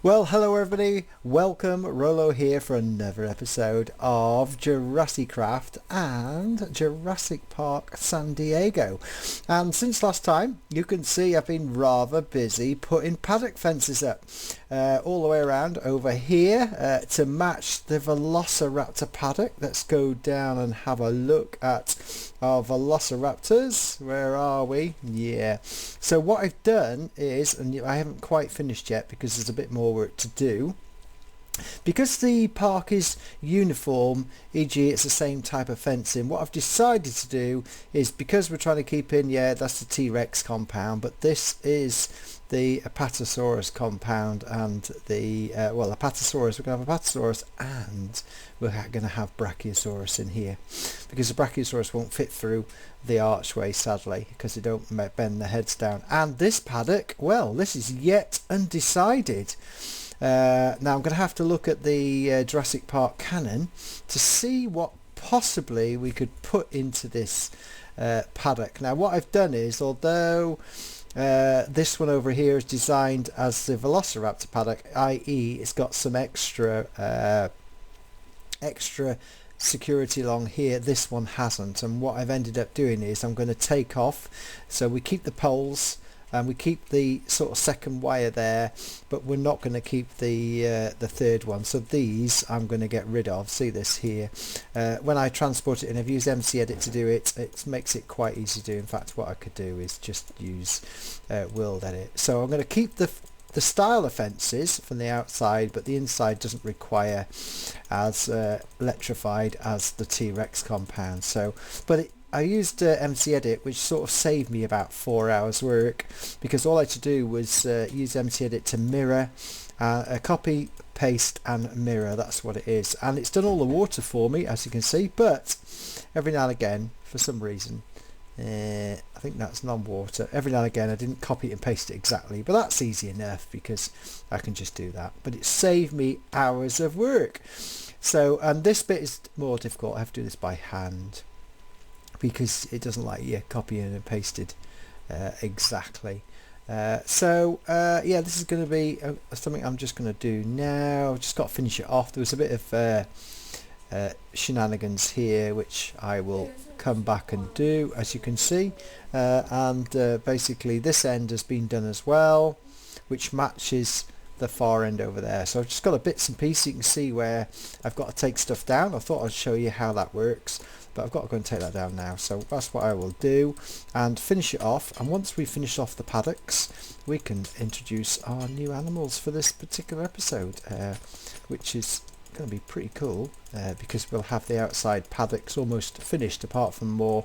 Well, hello everybody, welcome, Rollo here for another episode of JurassiCraft and Jurassic Park San Diego. And since last time, you can see I've been rather busy putting paddock fences up all the way around over here to match the Velociraptor paddock. Let's go down and have a look at our Velociraptors. Where are we? Yeah. So what I've done is, and I haven't quite finished yet because there's a bit more work to do, because the park is uniform, e.g. it's the same type of fencing. What I've decided to do is, because we're trying to keep in, yeah, that's the T-Rex compound, but this is the Apatasaurus compound and the well, Apatasaurus, we're going to have Apatasaurus and we're going to have Brachiosaurus in here, because the Brachiosaurus won't fit through the archway, sadly, because they don't bend their heads down. And this paddock, well, this is yet undecided. Now I'm going to have to look at the Jurassic Park canon to see what possibly we could put into this paddock. Now what I've done is, although this one over here is designed as the Velociraptor paddock, i.e. it's got some extra security along here, this one hasn't. And what I've ended up doing is I'm going to take off, so we keep the poles and we keep the sort of second wire there, but we're not going to keep the third one. So these I'm going to get rid of. See this here, when I transport it, and I've used MC Edit to do it, it makes it quite easy to do. In fact, what I could do is just use World Edit. So I'm going to keep the style of fences from the outside, but the inside doesn't require as electrified as the T-Rex compound. So, but I used MC Edit, which sort of saved me about 4 hours work, because all I had to do was use MC Edit to mirror, copy, paste and mirror. That's what it is, and it's done all the water for me, as you can see. But every now and again, for some reason, I think that's non-water, every now and again I didn't copy and paste it exactly, but that's easy enough because I can just do that. But it saved me hours of work. So, and this bit is more difficult. I have to do this by hand because it doesn't like you copying and pasted exactly. Yeah, this is going to be something I'm just going to do now. I've just got to finish it off. There was a bit of shenanigans here which I will come back and do, as you can see, and basically this end has been done as well, which matches the far end over there. So I've just got a bits and pieces. You can see where I've got to take stuff down. I thought I'd show you how that works, but I've got to go and take that down now. So that's what I will do and finish it off. And once we finish off the paddocks, we can introduce our new animals for this particular episode, which is going to be pretty cool, because we'll have the outside paddocks almost finished, apart from more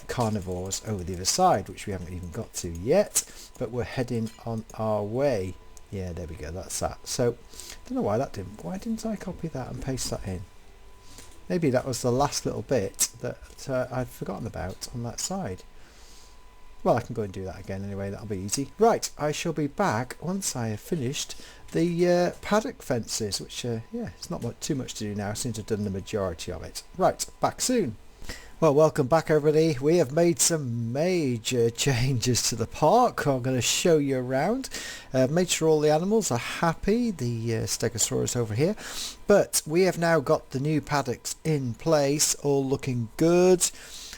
carnivores over the other side, which we haven't even got to yet, but we're heading on our way. Yeah, there we go, that's that. So don't know why didn't I copy that and paste that in? Maybe that was the last little bit that I'd forgotten about on that side. Well, I can go and do that again anyway, that'll be easy. Right, I shall be back once I have finished the paddock fences, which yeah, it's not too much to do now since I've done the majority of it. Right, back soon. Well, welcome back everybody. We have made some major changes to the park. I'm going to show you around. Made sure all the animals are happy, the Stegosaurus over here. But we have now got the new paddocks in place, all looking good.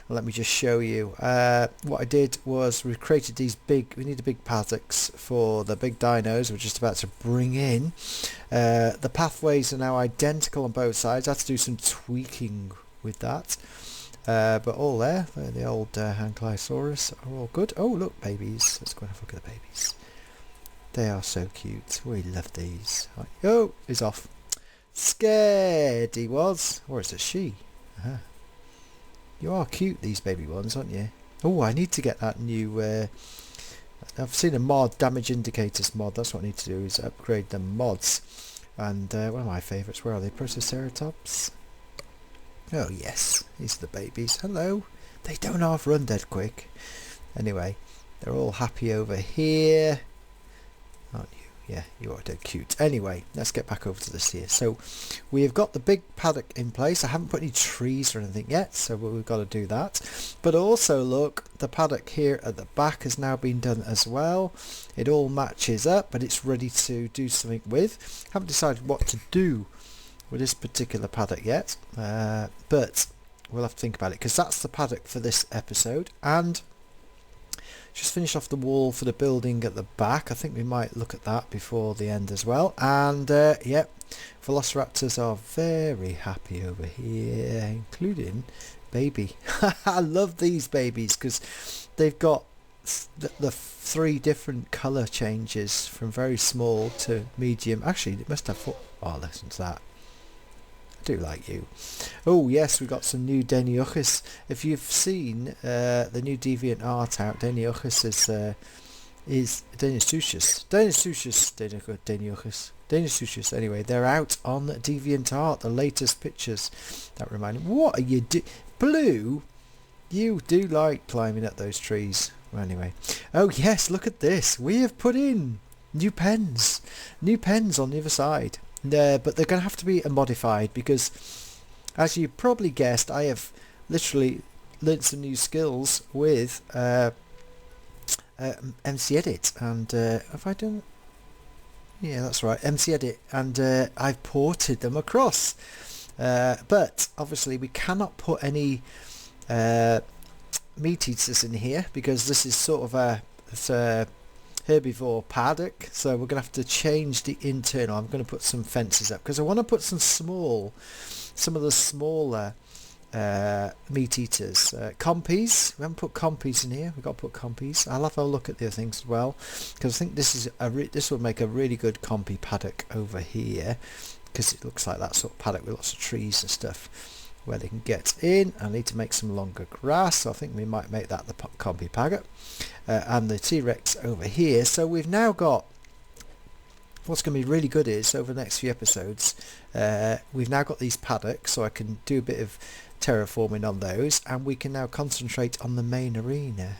Let me just show you. What I did was we created these we need big paddocks for the big dinos we're just about to bring in. The pathways are now identical on both sides. I had to do some tweaking with that. But all there, the old Ankylosaurus are all good. Oh look, babies. Let's go and have a look at the babies. They are so cute. We love these. Oh, he's off. Scared he was. Or is it she? Uh-huh. You are cute, these baby ones, aren't you? Oh, I need to get that new... I've seen a mod, damage indicators mod. That's what I need to do, is upgrade the mods. And one of my favourites, where are they? Protoceratops? Oh yes, these are the babies. Hello. They don't half run dead quick. Anyway, they're all happy over here. Aren't yeah, you are dead cute. Anyway, let's get back over to this here. So we have got the big paddock in place. I haven't put any trees or anything yet, so we've got to do that. But also look, the paddock here at the back has now been done as well. It all matches up, but it's ready to do something with. Haven't decided what to do with this particular paddock yet, but we'll have to think about it, because that's the paddock for this episode. And just finish off the wall for the building at the back. I think we might look at that before the end as well. And yep, Velociraptors are very happy over here, including baby. I love these babies because they've got the 3 different colour changes from very small to medium. Actually, it must have 4. Oh, listen to that. Do like you. Oh yes, we've got some new Deinonychus. If you've seen the new deviant art out, Deinonychus is Deinonychus. Anyway, they're out on deviant art, the latest pictures. That remind me, what are you Blue? You do like climbing up those trees. Well, anyway, oh yes, look at this. We have put in new pens on the other side. But they're going to have to be modified because, as you probably guessed, I have literally learnt some new skills with MC Edit, and have I done? Yeah, that's right, MC Edit, and I've ported them across. But obviously, we cannot put any meat eaters in here because this is sort of a herbivore paddock, so we're going to have to change the internal. I'm going to put some fences up because I want to put some of the smaller meat eaters. Compies, we haven't put compies in here. We've got to put compies. I'll have a look at the other things as well, because I think this is this will make a really good compy paddock over here, because it looks like that sort of paddock with lots of trees and stuff where they can get in. I need to make some longer grass, so I think we might make that the compy paddock. And the T-Rex over here. So we've now got, what's going to be really good is over the next few episodes, we've now got these paddocks, so I can do a bit of terraforming on those, and we can now concentrate on the main arena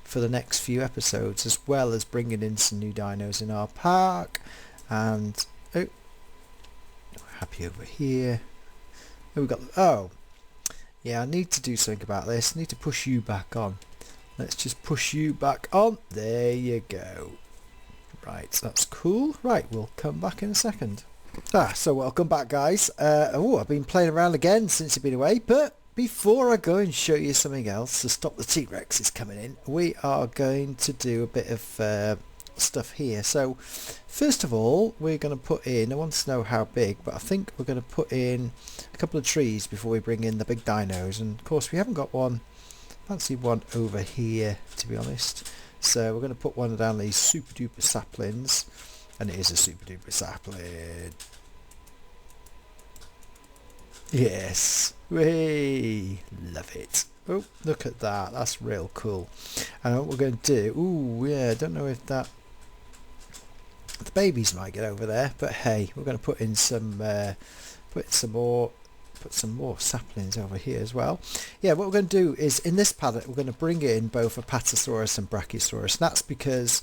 for the next few episodes, as well as bringing in some new dinos in our park. And happy over here. Oh, we got, oh yeah, I need to do something about this. I need to push you back on. Let's just push you back on. There you go. Right, that's cool. Right, we'll come back in a second. So welcome back, guys. I've been playing around again since you've been away, but before I go and show you something else to stop the T-Rex is coming in, we are going to do a bit of stuff here. So first of all, we're going to put in, I want to know how big, but I think we're going to put in a couple of trees before we bring in the big dinos. And of course we haven't got one. Fancy one over here, to be honest. So we're going to put one down these super duper saplings, and it is a super duper sapling. Yes, we love it. Oh, look at that, that's real cool. And what we're going to do, ooh yeah, I don't know if that, the babies might get over there, but hey, we're going to put in some more saplings over here as well. Yeah, what we're going to do is, in this paddock, we're going to bring in both Apatasaurus and Brachiosaurus. That's because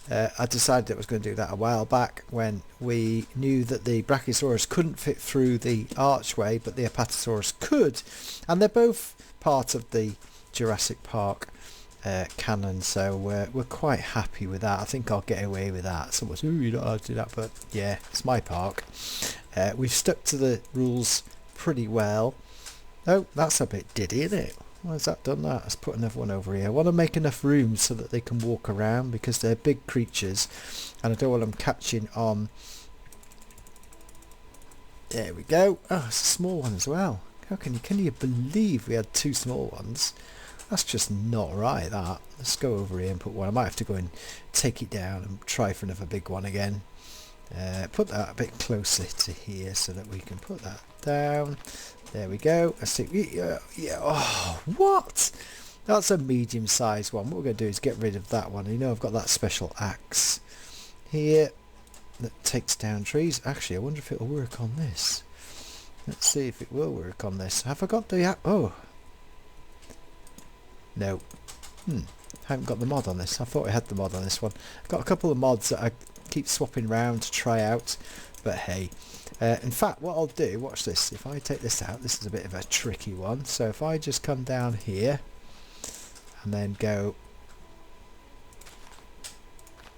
I decided I was going to do that a while back when we knew that the Brachiosaurus couldn't fit through the archway, but the Apatasaurus could. And they're both part of the Jurassic Park canon, so we're quite happy with that. I think I'll get away with that. Someone's, ooh, you don't know how to do that, but yeah, it's my park. We've stuck to the rules pretty well. Oh, that's a bit diddy, isn't it? Why has that done that? Let's put another one over here. I want to make enough room so that they can walk around, because they're big creatures and I don't want them catching on. There we go. Oh, it's a small one as well. How can you believe we had 2 small ones? That's just not right, that. Let's go over here and put one. I might have to go and take it down and try for another big one again. Put that a bit closer to here so that we can put that down. There we go. Let's see. Yeah. Oh, what? That's a medium-sized one. What we're going to do is get rid of that one. You know, I've got that special axe here that takes down trees. Actually, I wonder if it'll work on this. Let's see if it will work on this. Have I got the... Oh. No. Haven't got the mod on this. I thought I had the mod on this one. I've got a couple of mods that I keep swapping around to try out, but hey. In fact, what I'll do, watch this, if I take this out, this is a bit of a tricky one, so if I just come down here and then go,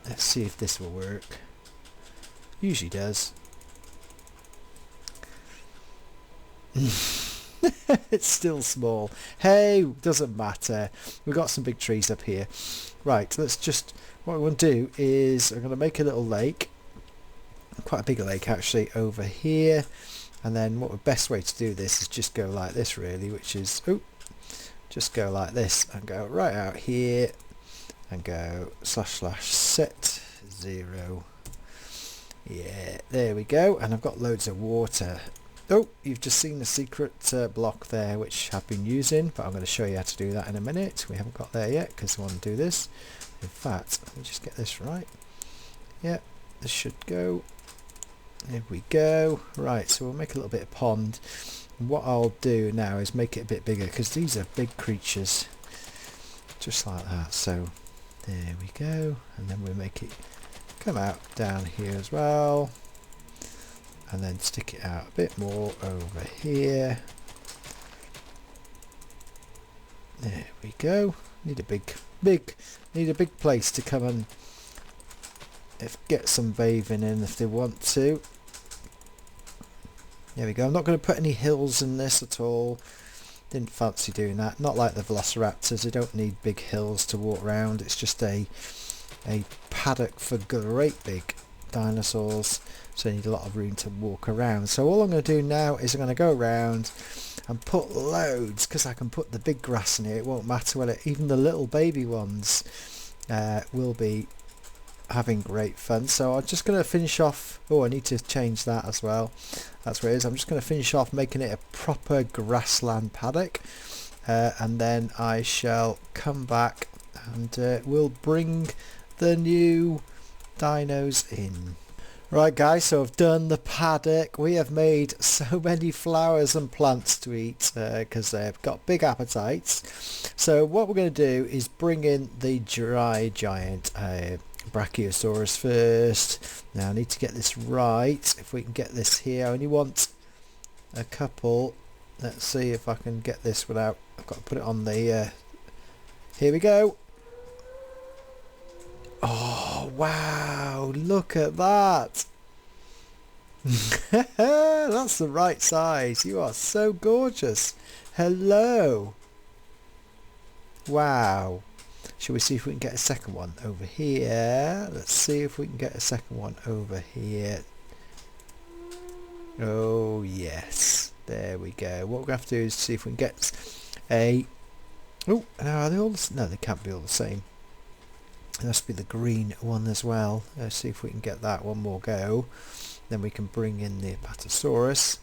let's see if this will work. Usually does. It's still small. Hey, doesn't matter. We've got some big trees up here. Right, let's just, what we want to do is I'm going to make a little lake, quite a big lake actually, over here, and then what the best way to do this is just go like this really, which is, just go like this and go right out here and go / set 0. Yeah, there we go, and I've got loads of water. Oh, you've just seen the secret block there which I've been using, but I'm going to show you how to do that in a minute. We haven't got there yet because I want to do this. In fact, let me just get this right. Yeah, this should go. There we go. Right, so we'll make a little bit of pond. And what I'll do now is make it a bit bigger because these are big creatures. Just like that. So there we go. And then we'll make it come out down here as well. And then stick it out a bit more over here. There we go. Need a big place to come and get some bathing in if they want to. There we go. I'm not going to put any hills in this at all. Didn't fancy doing that. Not like the velociraptors. They don't need big hills to walk around. It's just a paddock for great big dinosaurs, so you need a lot of room to walk around. So all I'm going to do now is I'm going to go around and put loads, because I can put the big grass in here, it won't matter, will it? Even the little baby ones will be having great fun. So I'm just going to finish off, oh, I need to change that as well, that's where it is. I'm just going to finish off making it a proper grassland paddock, and then I shall come back and we'll bring the new dinos in. Right guys, so I've done the paddock. We have made so many flowers and plants to eat because they've got big appetites. So what we're going to do is bring in the dry giant Brachiosaurus first. Now I need to get this right. If we can get this here, I only want a couple. Let's see if I can get this without, I've got to put it on the here we go. Oh wow, look at that. That's the right size. You are so gorgeous. Hello. Wow. Shall we see if we can get a second one over here? Let's see if we can get a second one over here. Oh yes, there we go. What we're going to have to do is see if we can get a, oh, now are they all no, they can't be all the same. It must be the green one as well. Let's see if we can get that one more go. Then we can bring in the Apatasaurus.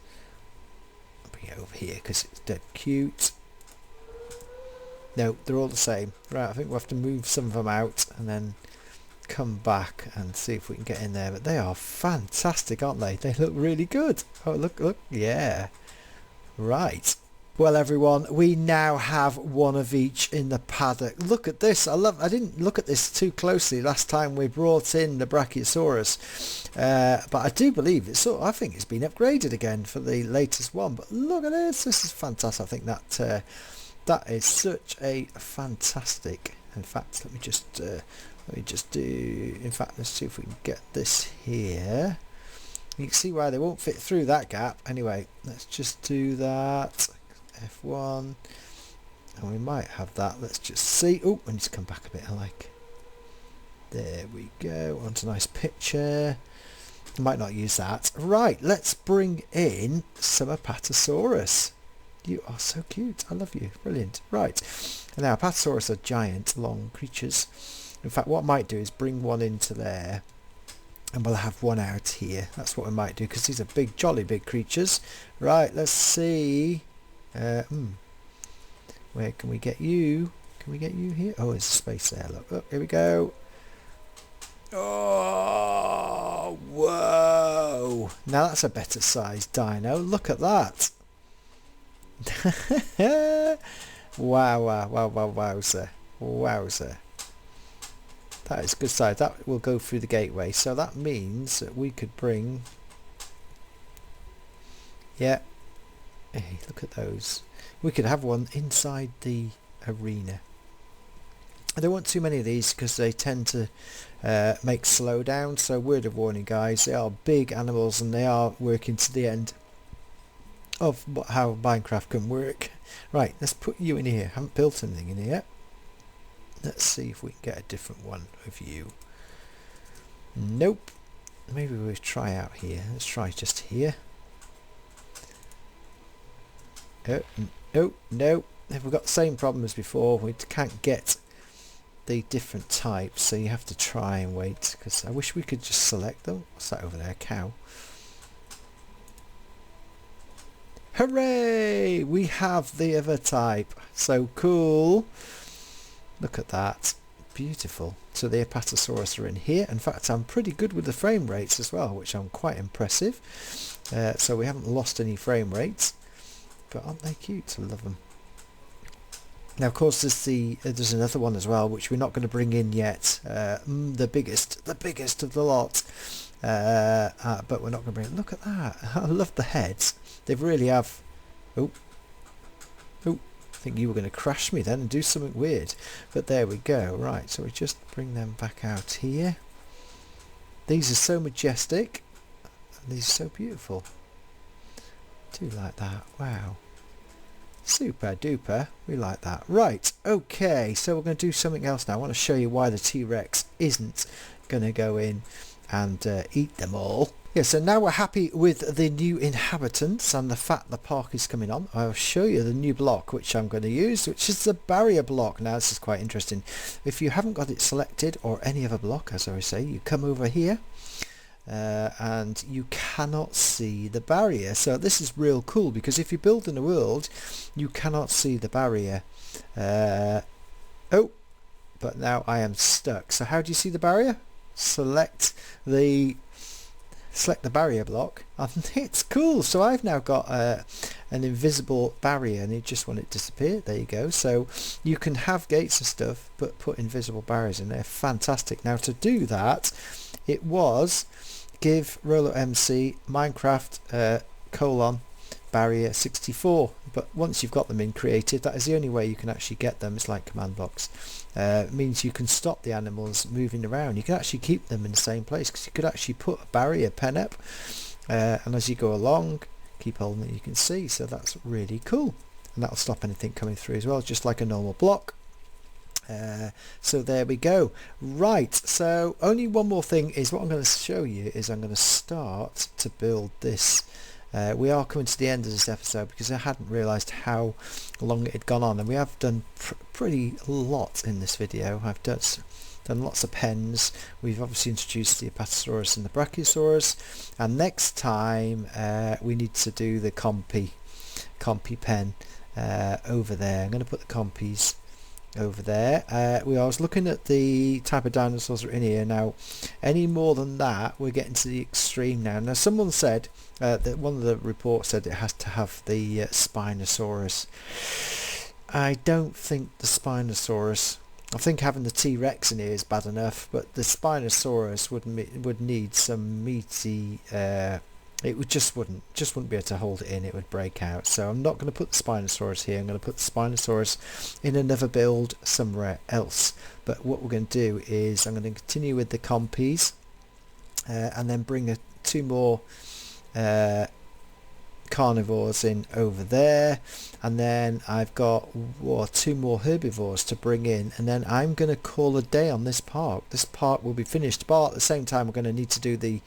Bring it over here because it's dead cute. No, they're all the same. Right, I think we'll have to move some of them out and then come back and see if we can get in there. But they are fantastic, aren't they? They look really good. Oh, look, look. Yeah. Right. Well everyone, we now have one of each in the paddock. Look at this. I didn't look at this too closely last time we brought in the Brachiosaurus, but I do believe it's I think it's been upgraded again for the latest one. But look at this. This is fantastic. I think that that is such a fantastic. In fact, let me just do. In fact, let's see if we can get this here. You can see why they won't fit through that gap. Anyway, let's just do that. F1, and we might have that. Let's just see. Oh, I need to come back a bit. I like. There we go. Onto a nice picture. Might not use that. Right, let's bring in some Apatasaurus. You are so cute. I love you. Brilliant. Right, and now Apatasaurus are giant, long creatures. In fact, what I might do is bring one into there, and we'll have one out here. That's what we might do because these are big, jolly big creatures. Right, let's see. Where can we get you? Can we get you here? Oh, there's a space there. Look, look, here we go. Oh, whoa! Now that's a better sized dino. Look at that. Wow, wow, wow, wow, wowzer, wowzer. That is good size. That will go through the gateway. So that means that we could bring... Yeah. Hey, look at those. We could have one inside the arena. I don't want too many of these because they tend to make slowdown. So word of warning, guys, they are big animals and they are working to the end of how Minecraft can work. Right, let's put you in here. Haven't built anything in here. Let's see if we can get a different one of you. Nope. Maybe we'll try out here. Let's try just here. Oh, no. We've got the same problem as before. We can't get the different types, so you have to try and wait, because I wish we could just select them. What's that over there? Cow. Hooray! We have the other type. So cool. Look at that. Beautiful. So the Apatasaurus are in here. In fact, I'm pretty good with the frame rates as well, which I'm quite impressive. So we haven't lost any frame rates. But aren't they cute? I love them. Now, of course, there's another one as well, which we're not going to bring in yet. The biggest of the lot. But we're not going to bring it. Look at that. I love the heads. They really have... Oh. I think you were going to crash me then and do something weird. But there we go. Right, so we just bring them back out here. These are so majestic. And these are so beautiful. I do like that. Wow. Super duper. We like that. Right, okay, so we're going to do something else now. I want to show you why the T-Rex isn't going to go in and eat them all. Yeah, so now we're happy with the new inhabitants and the fact the park is coming on. I'll show you the new block which I'm going to use, which is the barrier block. Now this is quite interesting. If you haven't got it selected, or any other block, as I say, you come over here. And you cannot see the barrier. So this is real cool, because if you build in a world you cannot see the barrier. Oh, but now I am stuck. So how do you see the barrier? Select the barrier block and it's cool. So I've now got an invisible barrier, and it just won't disappear. There you go. So you can have gates and stuff but put invisible barriers in there. Fantastic. Now to do that, it was give Rollo MC Minecraft barrier 64, but once you've got them in creative, that is the only way you can actually get them. It's like command blocks. It means you can stop the animals moving around. You can actually keep them in the same place, because you could actually put a barrier pen up, and as you go along, keep holding it, you can see. So that's really cool, and that'll stop anything coming through as well, just like a normal block. So there we go. Right, so only one more thing is what I'm going to show you is I'm going to start to build this. We are coming to the end of this episode because I hadn't realised how long it had gone on, and we have done pretty lot in this video. I've done lots of pens. We've obviously introduced the Apatasaurus and the Brachiosaurus, and next time we need to do the compy pen over there. I'm going to put the compies over there. I was looking at the type of dinosaurs that are in here. Now any more than that, we're getting to the extreme now. Now someone said that one of the reports said it has to have the Spinosaurus. I don't think the Spinosaurus, I think having the T-Rex in here is bad enough, but the Spinosaurus would need some meaty it just wouldn't be able to hold it in. It would break out. So I'm not going to put the Spinosaurus here. I'm going to put the Spinosaurus in another build somewhere else. But what we're going to do is I'm going to continue with the compies, and then bring two more carnivores in over there, and then I've got two more herbivores to bring in, and then I'm going to call a day on this park. This park will be finished, but at the same time we're going to need to do the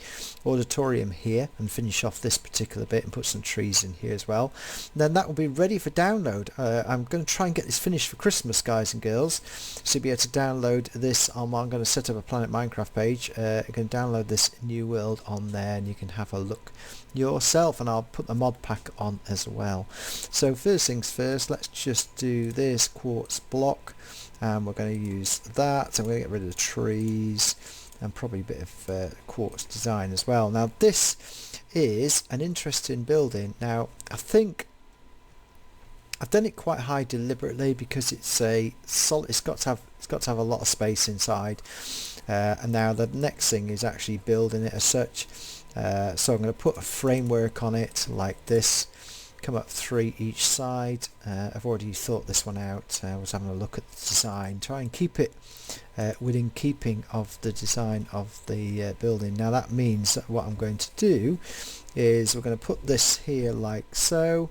auditorium here and finish off this particular bit and put some trees in here as well. And then that will be ready for download. I'm going to try and get this finished for Christmas, guys and girls, so you'll be able to download this on. I'm going to set up a Planet Minecraft page. You can download this new world on there and you can have a look yourself, and I'll put the mod pack on as well. So first things first, let's just do this quartz block, and we're going to use that. I'm going to get rid of the trees and probably a bit of quartz design as well. Now this is an interesting building. Now I think I've done it quite high deliberately because it's a solid. It's got to have a lot of space inside. And now the next thing is actually building it as such. So I'm going to put a framework on it like this. Come up 3 each side. I've already thought this one out. I was having a look at the design, try and keep it within keeping of the design of the building. Now that means that what I'm going to do is we're going to put this here like so.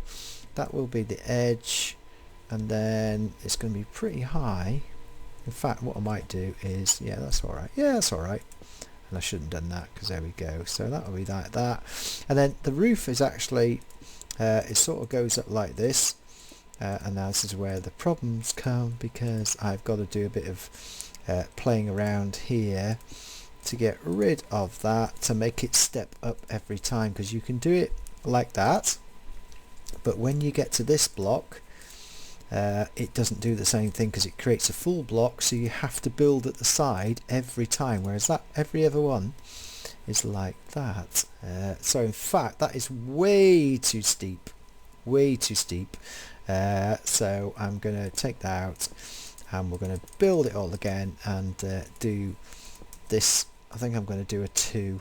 That will be the edge, and then it's going to be pretty high. In fact, what I might do is, yeah, that's alright. Yeah, that's alright. And I shouldn't have done that because there we go. So that will be like that. And then the roof is actually, it sort of goes up like this. And now this is where the problems come, because I've got to do a bit of playing around here to get rid of that, to make it step up every time, because you can do it like that. But when you get to this block, it doesn't do the same thing because it creates a full block, so you have to build at the side every time, whereas that every other one is like that. So in fact that is way too steep, so I'm going to take that out and we're going to build it all again and do this. I think I'm going to do a 2.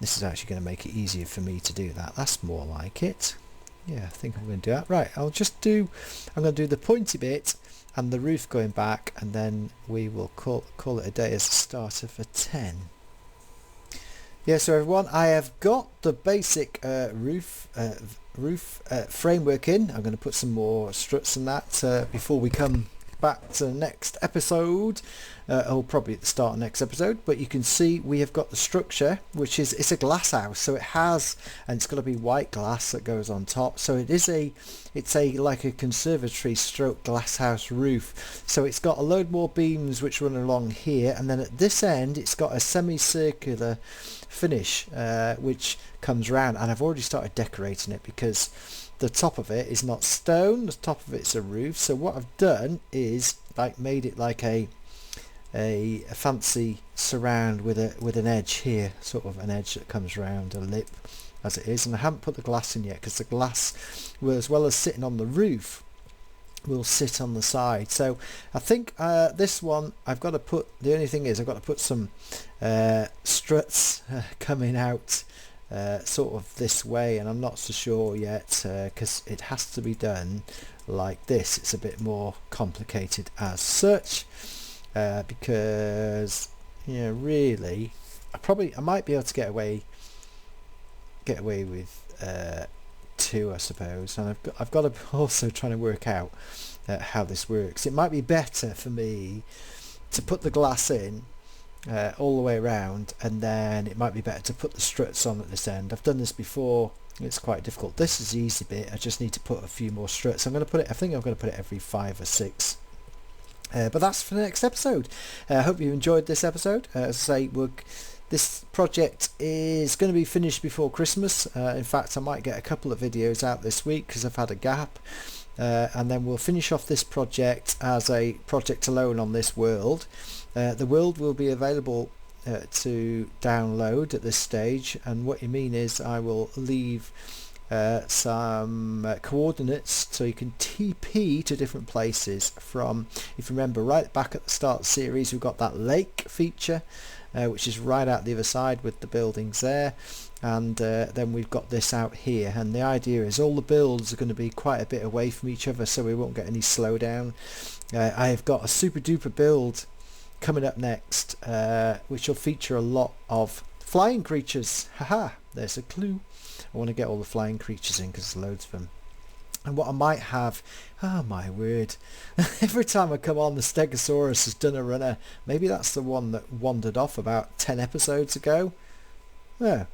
This is actually going to make it easier for me to do that. That's more like it. Yeah, I think I'm going to do that. Right, I'm going to do the pointy bit and the roof going back, and then we will call it a day as a starter for 10. Yeah, so everyone, I have got the basic roof framework in. I'm going to put some more struts in that before we come back to the next episode, or probably at the start of the next episode. But you can see we have got the structure, which is, it's a glass house, so it has, and it's got to be white glass that goes on top, so it's like a conservatory stroke glass house roof. So it's got a load more beams which run along here, and then at this end it's got a semicircular finish which comes round, and I've already started decorating it because the top of it is not stone, the top of it's a roof. So what I've done is made it like a fancy surround with an edge here, sort of an edge that comes round a lip as it is. And I haven't put the glass in yet because the glass will, as well as sitting on the roof, will sit on the side. So I think this one I've got to put, the only thing is I've got to put some struts coming out sort of this way, and I'm not so sure yet because it has to be done like this. It's a bit more complicated as such because, you know, really I might be able to get away with 2, I suppose, and I've got to also try to work out how this works. It might be better for me to put the glass in all the way around, and then it might be better to put the struts on at this end. I've done this before, it's quite difficult. This is the easy bit, I just need to put a few more struts. I think I'm going to put it every 5 or 6. But that's for the next episode. I hope you enjoyed this episode. As I say, this project is going to be finished before Christmas. In fact, I might get a couple of videos out this week because I've had a gap. And then we'll finish off this project as a project alone on this world. The world will be available to download at this stage, and what you mean is I will leave some coordinates so you can TP to different places from, if you remember right back at the start of the series, we've got that lake feature which is right out the other side with the buildings there, and then we've got this out here, and the idea is all the builds are going to be quite a bit away from each other so we won't get any slowdown. I've got a super duper build coming up next which will feature a lot of flying creatures. Haha, there's a clue. I want to get all the flying creatures in because there's loads of them. And what I might have, oh my word, every time I come on, the Stegosaurus has done a runner. Maybe that's the one that wandered off about 10 episodes ago. Oh,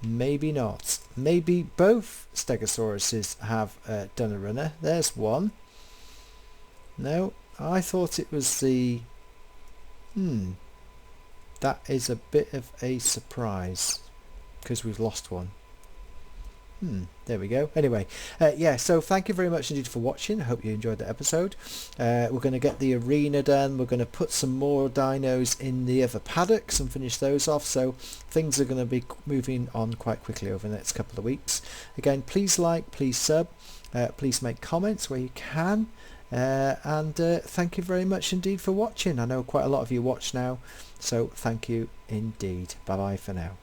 maybe not. Maybe both Stegosauruses have done a runner. There's one. No, I thought it was the... That is a bit of a surprise because we've lost one. There we go. Anyway, yeah, so thank you very much indeed for watching. I hope you enjoyed the episode. We're going to get the arena done. We're going to put some more dinos in the other paddocks and finish those off. So things are going to be moving on quite quickly over the next couple of weeks. Again, please like, please sub, please make comments where you can. And thank you very much indeed for watching. I know quite a lot of you watch now, so thank you indeed. Bye bye for now.